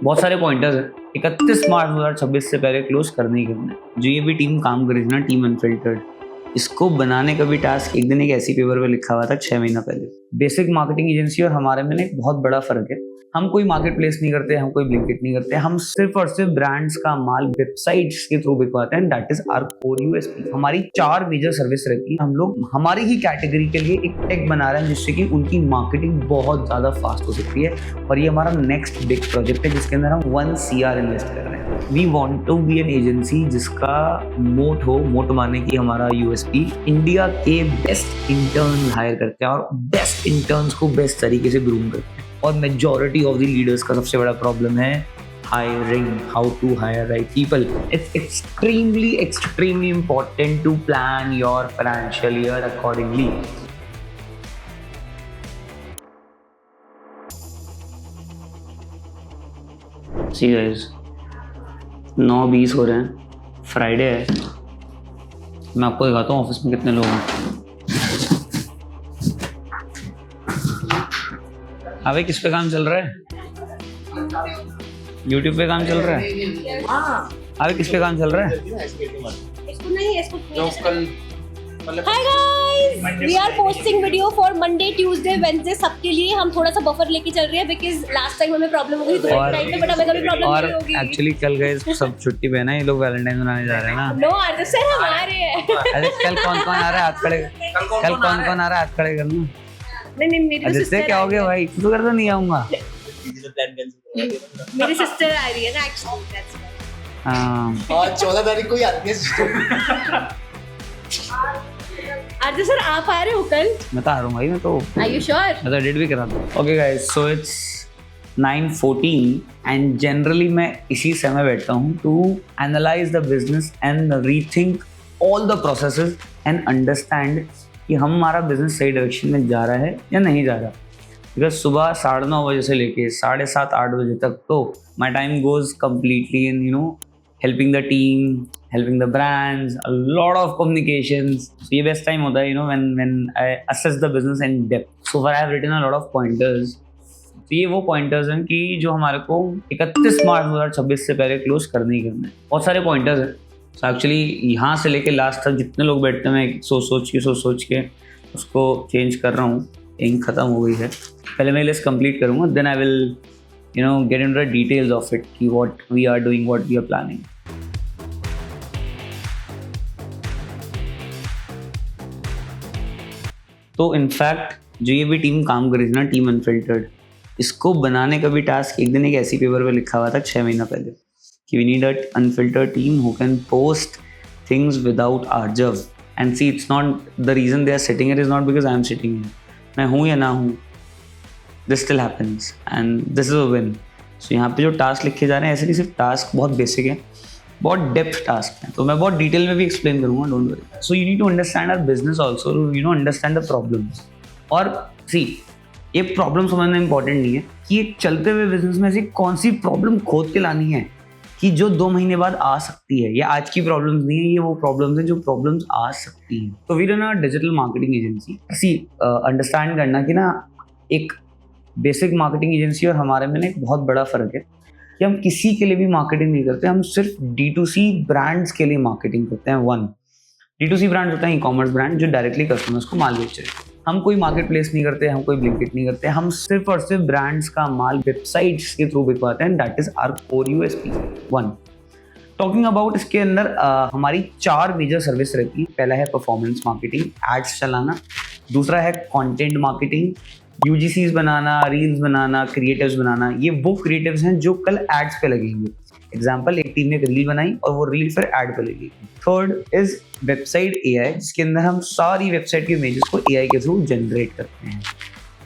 बहुत सारे पॉइंटर्स हैं। 31 मार्च 2026 से पहले क्लोज करने ही करना है। जो ये भी टीम काम कर रही थी ना, टीम अनफिल्टर्ड, इसको बनाने का भी टास्क एक दिन एक ऐसी पेपर पे लिखा हुआ था 6 महीना पहले। बेसिक मार्केटिंग एजेंसी और हमारे में एक बहुत बड़ा फर्क है। हम कोई मार्केट प्लेस नहीं करते, हम कोई ब्लिंकिट नहीं करते, हम सिर्फ और सिर्फ ब्रांड्स का माल वेबसाइट्स के थ्रू बिकवाते हैं। That is our core USP. हमारी 4 मेजर सर्विस रहती है। हम लोग हमारी ही कैटेगरी के लिए एक टेक बना रहे हैं जिससे कि उनकी मार्केटिंग बहुत ज्यादा फास्ट हो सकती है, और ये हमारा नेक्स्ट बिग प्रोजेक्ट है जिसके अंदर हम 1 CR इन्वेस्ट कर रहे हैं। We want to be an agency जिसका मोट हो, मोट माने की हमारा यूएसपी इंडिया के बेस्ट इंटर्न हायर करते हैं और बेस्ट इंटर्न्स को बेस्ट तरीके से ग्रूम करते हैं। और मेजॉरिटी ऑफ द लीडर्स का सबसे बड़ा प्रॉब्लम है hiring, how to hire right people. It's extremely important to plan your financial year accordingly. See guys, 9:20 हो रहे हैं, फ्राइडे है। मैं आपको दिखाता हूँ ऑफिस में कितने लोग हैं। अबे किस पे काम चल रहा है? YouTube पे काम चल रहा है? अबे किस पे काम चल रहा है? इसको नहीं, hi guys, we are posting video for Monday, Tuesday, Wednesday, सबके लिए हम थोड़ा सा बफर लेके चल रहे हैं बिकॉज़ लास्ट टाइम हमें प्रॉब्लम हो गई थी टाइम पे, बट हमें कभी प्रॉब्लम नहीं होगी। एक्चुअली कल गए सब छुट्टी पे ना, ये लोग वैलेंटाइन मनाने जा रहे हैं ना। नो आर्टिस्ट सर हमारे हैं। अरे कल कौन कौन आ रहा है? हाथ खड़े, कल कौन कौन आ रहा है? हाथ खड़े करना। नहीं मेरी सिस्टर क्या हो गया भाई? तू करता नहीं आऊंगा। मेरी सिस्टर आ रही है ना एक्चुअली, दैट्स व्हाई। हां, और 14 तारीख को ही आती है सिस्टर। आर्टिस्ट सर आप आ रहे हो कल? मैं तो आ रहा हूं भाई, मैं तो। Are you sure? मैं तो एडिट भी करा दूं। Okay guys, so it's 9:14 and generally मैं इसी समय बैठता हूँ to analyse the business and rethink all the processes and understand कि हमारा बिजनेस सही डायरेक्शन में जा रहा है या नहीं जा रहा। बिकॉज सुबह 9:30 बजे से लेके 7:30-8 बजे तक तो my time goes completely in helping the team, helping the brands, a lot of communications. So ये best time होता है when I assess the business in depth. So far I have written a lot of pointers. तो ये वो pointers हैं कि जो हमारे को 31 मार्च 2026 से पहले क्लोज करने ही करना है। बहुत सारे pointers हैं। So actually यहाँ से लेके लास्ट तक जितने लोग बैठते हैं, मैं सोच के उसको चेंज कर रहा हूँ। इंक खत्म हो गई है, पहले मैं लिस्ट कंप्लीट करूँगा, then I will get into the details of it कि what we are doing, what we are planning. तो इनफैक्ट जो ये भी टीम काम कर रही थी ना, टीम अनफिल्टर्ड, इसको बनाने का भी टास्क एक दिन एक ऐसी पेपर पे लिखा हुआ था 6 महीना पहले कि we need a unfiltered team who can post things without Aarjav and see it's not the reason they are sitting it is not because I am sitting here. मैं हूँ या ना हूँ, this still happens and this is a win. So यहाँ पे जो task लिखे जा रहे हैं ऐसे नहीं, सिर्फ टास्क बहुत बेसिक है, बहुत डेप्थ टास्क है, तो मैं बहुत डिटेल में भी एक्सप्लेन करूंगा, don't worry. So you need to understand our business also, understand the problems. और सी ये प्रॉब्लम समझना इंपॉर्टेंट नहीं है कि एक चलते हुए बिजनेस में ऐसी कौन सी प्रॉब्लम खोद के लानी है कि जो 2 महीने बाद आ सकती है। ये आज की प्रॉब्लम्स नहीं है, ये वो प्रॉब्लम्स हैं जो प्रॉब्लम्स आ सकती हैं। तो we run a digital marketing agency. See understand करना कि ना, एक बेसिक मार्केटिंग एजेंसी और हमारे में एक बहुत बड़ा फर्क है कि हम किसी के लिए भी मार्केटिंग नहीं करते, हम सिर्फ D2C ब्रांड्स के लिए मार्केटिंग करते हैं। D2C ब्रांड होता है ई-कॉमर्स ब्रांड जो डायरेक्टली कस्टमर्स को माल बेच रहे हैं। हम कोई मार्केट प्लेस नहीं करते, हम कोई ब्लिंकिट नहीं करते, हम सिर्फ और सिर्फ ब्रांड्स का माल वेबसाइट्स के थ्रू बिकवाते हैं। That is our core USP 1। Talking about इसके अंदर हमारी 4 मेजर सर्विस रहती है। पहला है परफॉर्मेंस मार्केटिंग, एड्स चलाना। दूसरा है कंटेंट मार्केटिंग, UGCs बनाना, रील्स बनाना, क्रिएटिव्स बनाना। ये वो क्रिएटिव्स हैं जो कल एड्स पे लगेंगे। एग्जाम्पल, एक टीम ने एक रील बनाई और वो रील फिर एड पे लगेगी। थर्ड इज वेबसाइट AI, जिसके अंदर हम सारी वेबसाइट के इमेजेस को AI के थ्रू जनरेट करते हैं।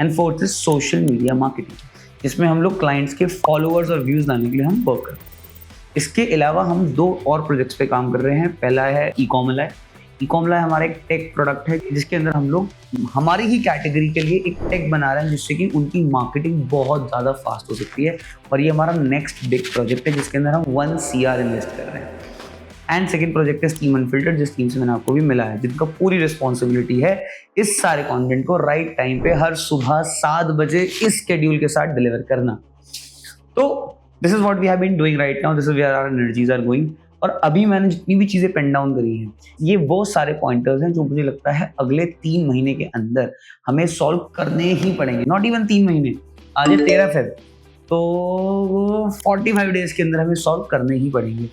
And fourth is social media marketing, जिसमें हम लोग क्लाइंट्स के फॉलोअर्स और व्यूज लाने के लिए हम वर्क करते हैं। इसके अलावा हम 2 और प्रोजेक्ट्स पे काम कर रहे हैं। पहला है ई-कॉमला। ई-कॉमला हमारा एक टेक प्रोडक्ट है जिसके अंदर हम लोग हमारी ही कैटेगरी के लिए एक टेक बना रहे हैं जिससे कि उनकी मार्केटिंग बहुत ज़्यादा फास्ट हो सकती है, और ये हमारा नेक्स्ट बिग प्रोजेक्ट है जिसके अंदर हम 1 CR इन्वेस्ट कर रहे हैं। एंड सेकंड प्रोजेक्ट है टीम अनफिल्टर्ड, जिस टीम से मैंने आपको भी मिला है, जिनका पूरी रिस्पॉन्सिबिलिटी है इस सारे कंटेंट को राइट टाइम पे हर सुबह 7 बजे इस शेड्यूल के साथ डिलीवर करना। तो this is what we have been doing right now, this is where our energies are going. और अभी मैंने जितनी भी चीज़ें पेन डाउन करी हैं, ये वो सारे पॉइंटर्स हैं जो मुझे लगता है अगले 3 महीने के अंदर हमें सॉल्व करने ही पड़ेंगे। नॉट इवन 3 महीने, आज 13 फेब, तो 45 डेज के अंदर हमें सॉल्व करने ही पड़ेंगे।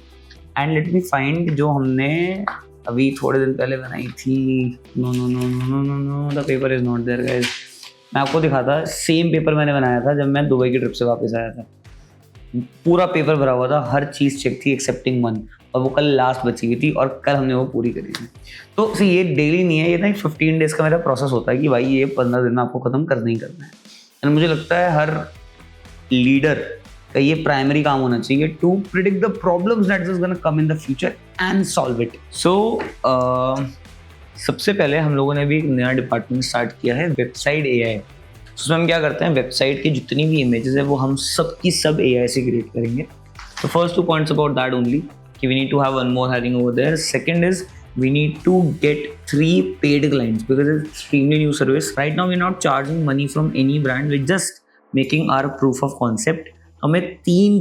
एंड लेट मी फाइंड जो हमने अभी थोड़े दिन पहले बनाई थी। No no no no no no the paper is not there guys. मैं आपको दिखाता, सेम पेपर मैंने बनाया था जब मैं दुबई की ट्रिप से वापस आया था। पूरा पेपर भरा हुआ था, हर चीज़ चेक थी एक्सेप्टिंग वन, और वो कल लास्ट बची हुई थी और कल हमने वो पूरी करी थी। तो ये डेली नहीं है, ये ना 15 डेज़ का मेरा प्रोसेस होता है कि भाई ये 15 दिन में आपको ख़त्म करना ही करना है। एंड मुझे लगता है हर लीडर का ये प्राइमरी काम होना चाहिए, to predict the problems that is gonna come in the future and solve it. So सबसे पहले हम लोगों ने भी एक नया डिपार्टमेंट स्टार्ट किया है, वेबसाइट AI। उसमें हम क्या करते हैं, वेबसाइट की जितनी भी इमेजेस है वो हम सब की सब AI से क्रिएट करेंगे। तो first 2 points about that only कि we need to have one more hiring over there. Second is we need to get 3 paid clients because it's extremely new service. Right now we're not charging money from any brand, we're just making our proof of concept. हमें 3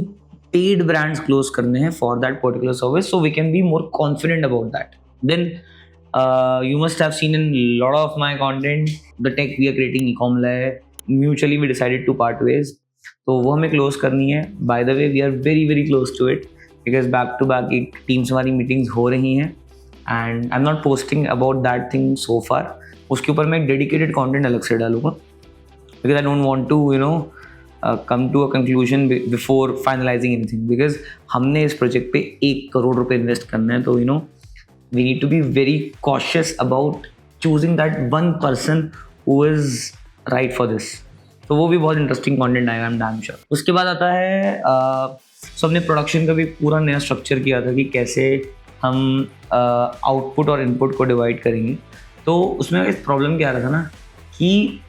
paid brands close करने हैं for that particular service, so we can be more confident about that. Then you must have seen in a lot of my content the tech we are creating ecom है, mutually we decided to part ways, तो वो हमें close करनी है। By the way we are very very close to it because back to back एक team से हमारी meetings हो रही हैं and I'm not posting about that thing so far. उसके ऊपर मैं एक dedicated content अलग से डालूँगा because I don't want to come to a conclusion before finalizing anything, because हमने इस प्रोजेक्ट पे 1 करोड़ रुपए इन्वेस्ट करना है, तो we need to be very cautious about choosing that one person who is right for this. तो वो भी बहुत इंटरेस्टिंग कंटेंट आएगा, I'm damn sure. उसके बाद आता है सो हमने प्रोडक्शन का भी पूरा नया स्ट्रक्चर किया था कि कैसे हम आउटपुट और इनपुट को डिवाइड करेंगे। तो उसमें इस प्रॉब्लम क्या आ रहा था ना कि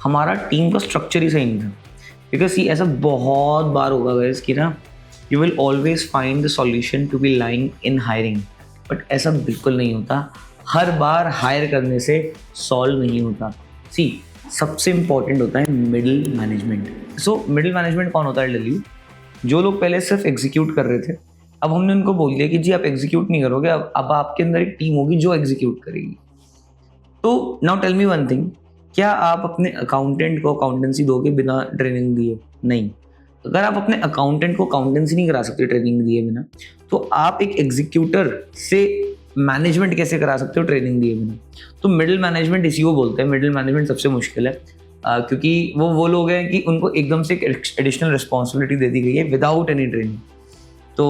हमारा टीम का स्ट्रक्चर ही सही नहीं था। बिकॉज ये ऐसा बहुत बार होगा गाइस कि ना you will always find the solution to be lying in hiring, but ऐसा बिल्कुल नहीं होता। हर बार हायर करने से सॉल्व नहीं होता। सी सबसे इम्पॉर्टेंट होता है middle management. So middle management कौन होता है? दिल्ली जो लोग पहले सिर्फ एग्जीक्यूट कर रहे थे, अब हमने उनको बोल दिया कि जी आप एग्जीक्यूट नहीं करोगे, अब आपके अंदर एक टीम होगी जो एग्जीक्यूट करेगी। तो now tell me one thing, क्या आप अपने अकाउंटेंट को अकाउंटेंसी दोगे बिना ट्रेनिंग दिए? नहीं। अगर आप अपने अकाउंटेंट को अकाउंटेंसी नहीं करा सकते ट्रेनिंग दिए बिना, तो आप एक एग्जीक्यूटर से मैनेजमेंट कैसे करा सकते हो ट्रेनिंग दिए बिना? तो मिडिल मैनेजमेंट इसी को बोलते हैं। मिडिल मैनेजमेंट सबसे मुश्किल है क्योंकि वो लोग हैं कि उनको एकदम से एक एडिशनल रिस्पॉन्सिबिलिटी दे दी गई है विदाउट एनी ट्रेनिंग। तो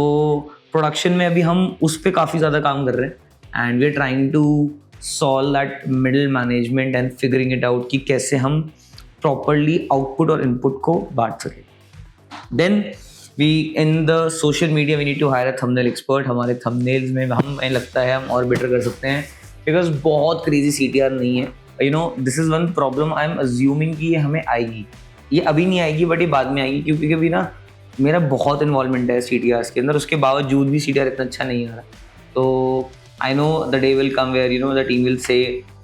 प्रोडक्शन में अभी हम उस पर काफ़ी ज़्यादा काम कर रहे हैं and we are trying to solve that middle management and figuring it out कि कैसे हम प्रॉपरली आउटपुट और इनपुट को बांट सकें। Then we in the social media we need to hire a thumbnail expert. हमारे थंबनेल्स में हमें लगता है हम और बेटर कर सकते हैं बिकॉज बहुत क्रेजी CTR नहीं है। This is one problem I am assuming कि ये हमें आएगी। ये अभी नहीं आएगी बट ये बाद में आएगी, क्योंकि अभी ना मेरा बहुत इन्वॉल्वमेंट है CTRs के अंदर, उसके बावजूद भी CTR इतना अच्छा नहीं आ रहा। तो I know the day will come where the team will say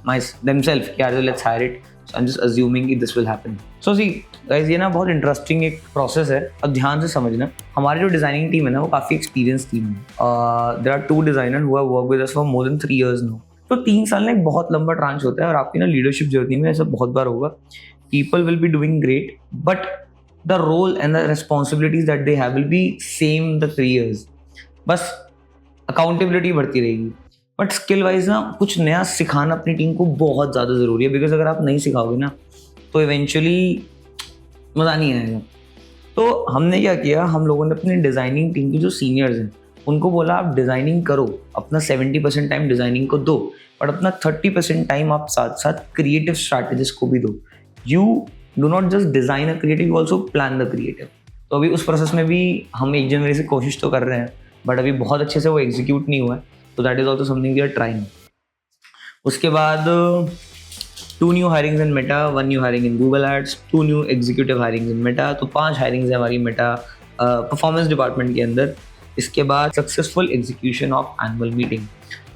themselves कि यार let's hire it. So I am just assuming कि this will happen. So see guys, ये ना बहुत इंटरेस्टिंग एक प्रोसेस है। अब ध्यान से समझना, हमारी जो डिज़ाइनिंग टीम है ना वो काफ़ी एक्सपीरियंस टीम है। There are 2 designer who have work with us for more than 3 years now. तो 3 साल ना एक बहुत लंबा ट्रांच होता है और आपकी ना लीडरशिप जर्नी में ऐसा बहुत बार होगा। People will be doing great but the role and the responsibilities that they have will be same the 3 years. बस accountability बढ़ती रहेगी, बट स्किल वाइज ना कुछ नया सिखाना अपनी टीम को बहुत ज़्यादा ज़रूरी है। बिकॉज अगर आप नहीं सिखाओगे ना तो इवेंचुअली मज़ा नहीं आएगा। तो हमने क्या किया, हम लोगों ने अपनी डिज़ाइनिंग टीम की जो सीनियर्स हैं उनको बोला आप डिज़ाइनिंग करो, अपना 70% टाइम डिज़ाइनिंग को दो, बट अपना 30% टाइम आप साथ साथ क्रिएटिव स्ट्रैटेजिस्ट को भी दो। You do not just design a creative, you also plan the creative. तो अभी उस प्रोसेस में भी हम 1 जनवरी से कोशिश तो कर रहे हैं, बट अभी बहुत अच्छे से वो एग्जीक्यूट नहीं हुआ है। तो that is also something we are trying. उसके बाद 2 new hirings in Meta, 1 new hiring in Google ads, 2 new executive hirings in Meta. तो 5 हायरिंग्स है हमारी मेटा परफॉर्मेंस डिपार्टमेंट के अंदर। इसके बाद successful execution of annual meeting.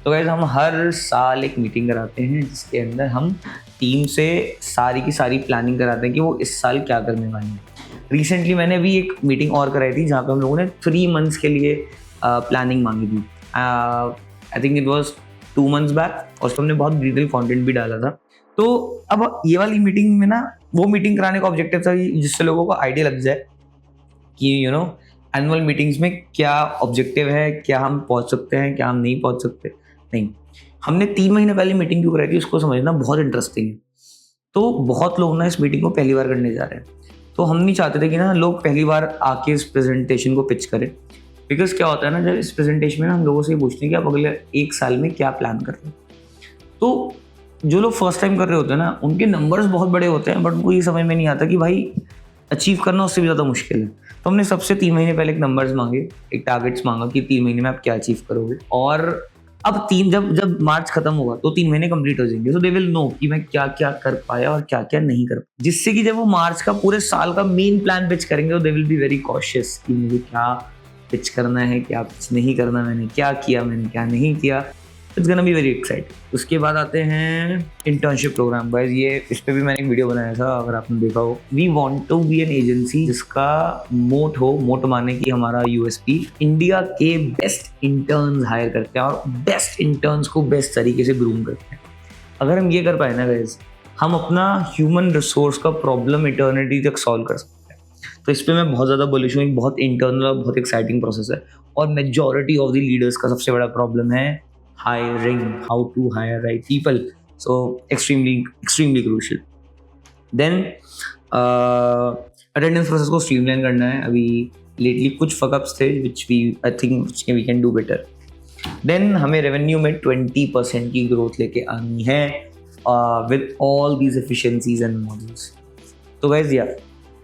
तो गाइस हम हर साल एक मीटिंग कराते हैं जिसके अंदर हम टीम से सारी की सारी प्लानिंग कराते हैं कि वो इस साल क्या करने वाले हैं। रिसेंटली मैंने भी एक मीटिंग और कराई थी जहाँ पे हम लोगों ने 3 मंथ्स के लिए प्लानिंग मांगी थी. I think it was 2 months back और उसमें हमने बहुत डिटेल कंटेंट भी डाला था. तो अब ये वाली मीटिंग में ना, वो मीटिंग कराने का ऑब्जेक्टिव था जिससे लोगों को आइडिया लग जाए कि एनुअल मीटिंग्स में क्या ऑब्जेक्टिव है, क्या हम पहुंच सकते हैं, क्या हम नहीं पहुंच सकते. नहीं, हमने 3 महीने पहले मीटिंग क्यों कराई थी उसको समझना बहुत इंटरेस्टिंग है. तो बहुत लोग ना इस मीटिंग को पहली बार करने जा रहे हैं, तो हम नहीं चाहते थे कि ना लोग पहली बार आके इस प्रेजेंटेशन को पिच करें. बिकॉज क्या होता है ना, जब इस प्रेजेंटेशन में ना हम लोगों से ये पूछते हैं कि आप अगले 1 साल में क्या प्लान कर रहे हैं. तो जो लोग फर्स्ट टाइम कर रहे होते हैं ना, उनके नंबर्स बहुत बड़े होते हैं, बट उनको ये समझ में नहीं आता कि भाई अचीव करना उससे भी ज़्यादा मुश्किल है. तो हमने सबसे 3 महीने पहले एक नंबर्स मांगे, एक टारगेट्स मांगा कि 3 महीने में आप क्या अचीव करोगे. और अब जब मार्च खत्म होगा तो 3 महीने कंप्लीट हो जाएंगे. सो दे विल नो कि मैं क्या क्या कर पाया और क्या क्या नहीं कर पाया, जिससे कि जब वो मार्च का पूरे साल का मेन प्लान पिच करेंगे तो they will be very cautious कि मुझे क्या पिच करना है, क्या पिच नहीं करना, मैंने क्या किया, मैंने क्या नहीं किया. It's gonna be very exciting. उसके बाद आते हैं इंटर्नशिप प्रोग्राम. गाइस, ये इस पे भी मैंने एक वीडियो बनाया था, अगर आपने देखा हो. We want to be an agency जिसका मोट माने कि हमारा यूएसपी इंडिया के बेस्ट इंटर्न्स हायर करते हैं और बेस्ट इंटर्न्स को बेस्ट तरीके से ग्रूम करते हैं. अगर हम ये कर पाए ना गाइस, हम अपना ह्यूमन रिसोर्स का प्रॉब्लम इटर्निटी तक सॉल्व कर सकते हैं. तो इस पर मैं बहुत ज़्यादा बुलिश हूँ. एक बहुत इंटरनल और बहुत एक्साइटिंग प्रोसेस है और मेजॉरिटी ऑफ द लीडर्स का सबसे बड़ा प्रॉब्लम है hiring, how to hire right people. So extremely crucial. Then attendance process को streamline करना है. अभी lately कुछ fuck ups थे which I think we can do better. Then हमें revenue में 20% की growth लेके आनी है with all these efficiencies and models. तो guys यार,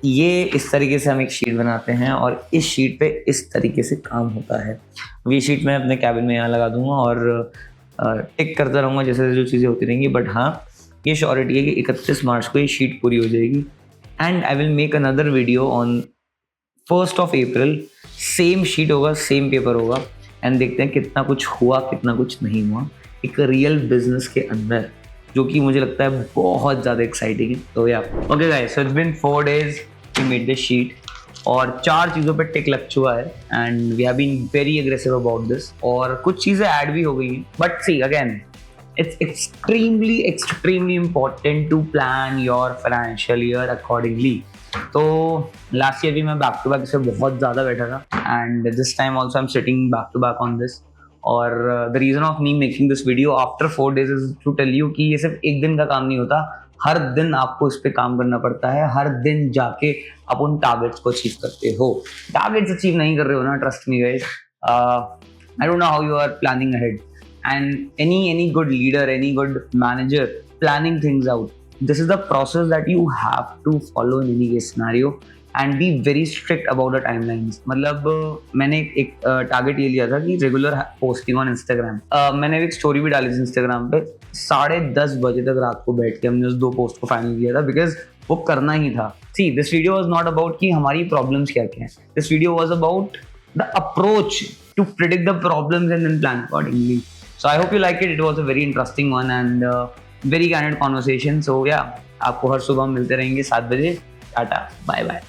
ये इस तरीके से हम एक शीट बनाते हैं और इस शीट पे इस तरीके से काम होता है. ये शीट मैं अपने कैबिन में यहाँ लगा दूंगा और टिक करता रहूँगा जैसे जो चीज़ें होती रहेंगी. बट हाँ, ये श्योरिटी है कि 31 मार्च को ये शीट पूरी हो जाएगी. And I will make another video on 1st of April. Same sheet होगा, सेम पेपर होगा एंड देखते हैं कितना कुछ हुआ, कितना कुछ नहीं हुआ एक रियल बिजनेस के अंदर, जो कि मुझे लगता है बहुत ज़्यादा एक्साइटिंग है. तो या okay guys, so it's been 4 days we made this sheet और 4 चीज़ों पे टिक लग चुका है and we have been very aggressive about this. और कुछ चीज़ें ऐड भी हो गई हैं, but see again it's extremely important to plan your financial year accordingly. तो लास्ट ईयर भी मैं बैक टू बैक इससे बहुत ज़्यादा बैठा था and this time also I am sitting back to back on this. और the reason of me making this video after 4 days is to tell you कि ये सिर्फ एक दिन का काम नहीं होता. हर दिन आपको इस पे काम करना पड़ता है. हर दिन जाके आप उन टारगेट्स को अचीव करते हो. टारगेट्स अचीव नहीं कर रहे हो ना, trust me guys, I don't know how you are planning ahead. And any good leader, any good manager planning things out, this is the process that you have to follow in any case scenario and be very strict about the timelines. मतलब मैंने एक target ये लिया था कि regular posting on Instagram. मैंने एक story भी डाली थी इंस्टाग्राम पे. 10:30 बजे तक रात को बैठ के हमने उस 2 पोस्ट को फाइनल किया था बिकॉज वो करना ही था. See, this video was not about कि हमारी प्रॉब्लम्स क्या क्या हैं. This video was about the approach to predict the problems and then plan accordingly. So I hope you like it. It was a very interesting one and very candid conversation. So yeah, आपको हर सुबह मिलते रहेंगे 7 बजे. Tata, bye bye.